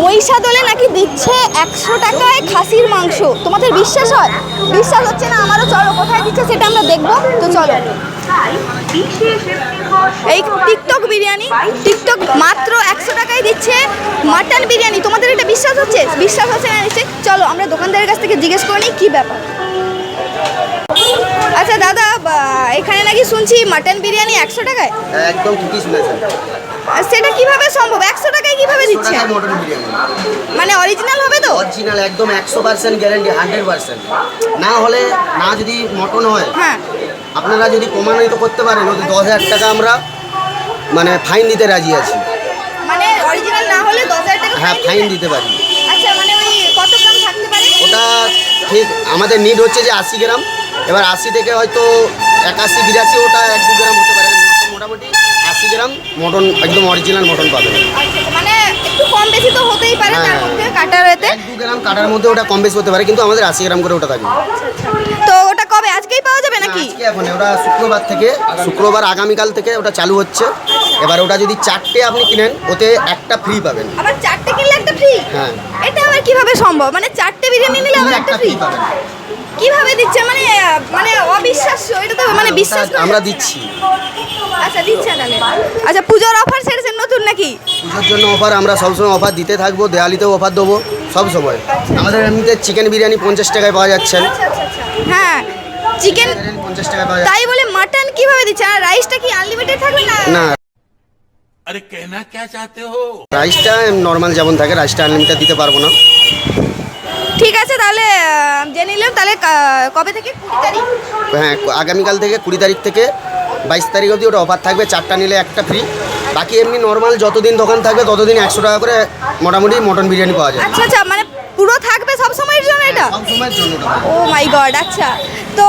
মহিষাদলে নাকি দিচ্ছে 100 টাকায় খাসির মাংস। তোমাদের বিশ্বাস হয়? বিশ্বাস হচ্ছে না আমারও। চলো কোথায় দিচ্ছে সেটা আমরা দেখবো। তো চলো। এই টিকটক বিরিয়ানি, টিকটক মাত্র 100 টাকায় দিচ্ছে মাটন বিরিয়ানি। তোমাদের এটা বিশ্বাস হচ্ছে? বিশ্বাস হচ্ছে না নিশ্চয়ই। চলো আমরা দোকানদারের কাছ থেকে জিজ্ঞেস করে নিই কী ব্যাপার। আচ্ছা দাদা, এখানে নাকি শুনছি মাটন বিরিয়ানি 100 টাকায়? একদম ঠিকই শুনেছেন। সেটা কিভাবে সম্ভব? 100 টাকায় কিভাবে দিচ্ছে? মটন বিরিয়ানি মানে অরিজিনাল হবে তো? অরিজিনাল একদম 100% গ্যারান্টি, 100%। না হলে না যদি মটন হয়, হ্যাঁ, আপনারা যদি প্রমাণিত করতে পারেন ওদের 10,000 টাকা আমরা মানে ফাইন দিতে রাজি আছি। মানে অরিজিনাল না হলে 10,000 টাকা হ্যাঁ, ফাইন দিতে পারি। আচ্ছা, মানে ওই কত গ্রাম থাকতে পারে? ওটা ঠিক আমাদের নিড হচ্ছে যে 80 গ্রাম। এবার 80 থেকে হয়তো 81, 82 ওটা 1-2 গ্রাম হতে পারে। মোটামুটি 80 গ্রাম মটন, একদম অরিজিনাল মটন পাবেন। আচ্ছা, মানে একটু কম বেশি তো হতেই পারে তার মধ্যে কাটার এতে। 1-2 গ্রাম কাটার মধ্যে ওটা কম বেশি হতে পারে, কিন্তু আমাদের 80 গ্রাম করে ওটা থাকবে। তো ওটা কবে? আজকেই পাওয়া যাবে নাকি? আজকে এখন ওটা শুক্রবার থেকে, শুক্রবার আগামীকাল থেকে ওটা চালু হচ্ছে। এবার ওটা যদি 4টে আপনি কিনেন ওতে একটা ফ্রি পাবেন। আবার 4টে কিনলে একটা ফ্রি? হ্যাঁ। এটা আবার কিভাবে সম্ভব? মানে 4টে বিরিয়ানি নিলে আবার একটা ফ্রি পাবেন? কিভাবে দিচ্ছে? মানে মানে অবিশ্বাস্য। এটা তো মানে বিশ্বাস করা আমরা যাচ্ছে না। দিচ্ছি। আচ্ছা, দিচ্ছে তাহলে। আচ্ছা, পূজোর অফার ছেড়েছেন নতুন নাকি? পুজোর জন্য অফার আমরা সবসময় অফার দিতে থাকবো। দেওয়ালিতেও অফার দেবো সব সময়। আমাদের এমনিতে চিকেন বিরিয়ানি 50 টাকায় পাওয়া যাচ্ছেন। আচ্ছা আচ্ছা আচ্ছা। হ্যাঁ, চিকেন 50 টাকায় পাওয়া যাচ্ছে। তাই বলে মাটন কিভাবে দিচ্ছে? আর রাইসটা কি আনলিমিটেড থাকবে না? না, अरे कहना क्या चाहते हो? রাইসটা নর্মাল যেমন থাকে, রাইসটা আনলিমিটেড দিতে পারবো না। ঠিক আছে, তাহলে জেনে নিলাম। তাহলে কবে থেকে? 20 তারিখ? হ্যাঁ, আগামীকাল থেকে 20 তারিখ থেকে 22 তারিখ অবধি ওটা অফার থাকবে। 4টা নিলে একটা ফ্রি। বাকি এমনি নর্মাল যতদিন দোকান থাকবে ততদিন 100 টাকা করে মোটামুটি মটন বিরিয়ানি পাওয়া যায়। আচ্ছা আচ্ছা, মানে পুরো থাকবে সব সময়ের জন্য এটা? সব সময়ের জন্য ওটা। ও মাই গড। আচ্ছা, তো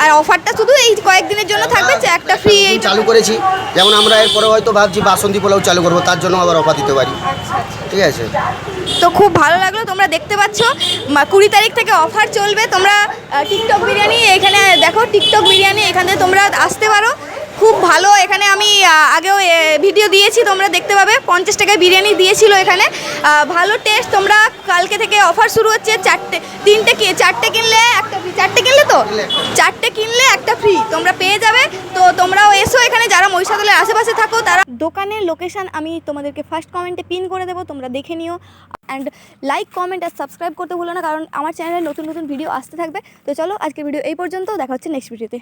আর অফারটা শুধু এই কয়েকদিনের জন্য থাকবে যে একটা ফ্রি? এই চালু করেছি। যেমন আমরা এরপরে হয়তো ভাবছি বাসন্তী পোলাও চালু করবো, তার জন্য আবার অফার দিতে পারি। ঠিক আছে। তো খুব ভালো লাগলো। তোমরা দেখতে পাচ্ছ 20 তারিখ থেকে অফার চলবে। তোমরা টিকটক বিরিয়ানি এখানে দেখো, টিকটক বিরিয়ানি এখানে তোমরা আসতে পারো। খুব ভালো। এখানে আমি আগেও ভিডিও দিয়েছি, তোমরা দেখতে পাবে। 50 টাকায় বিরিয়ানি দিয়েছিল এখানে। ভালো টেস্ট। তোমরা কালকে থেকে অফার শুরু হচ্ছে। 4টে কিনলে একটা ফ্রি। 4টে কিনলে তো 4টে কিনলে একটা ফ্রি তোমরা পেয়ে যাবে। তো তোমরাও এসো এখানে, যারা মহিষাদলের আশেপাশে থাকো তারা। দোকানের লোকেশান আমি তোমাদেরকে ফার্স্ট কমেন্টে পিন করে দেবো, তোমরা দেখে নিও। অ্যান্ড লাইক, কমেন্ট আর সাবস্ক্রাইব করতে ভুলো না, কারণ আমার চ্যানেলে নতুন নতুন ভিডিও আসতে থাকবে। তো চলো, আজকের ভিডিও এই পর্যন্ত। দেখা হচ্ছে নেক্সট ভিডিওতে।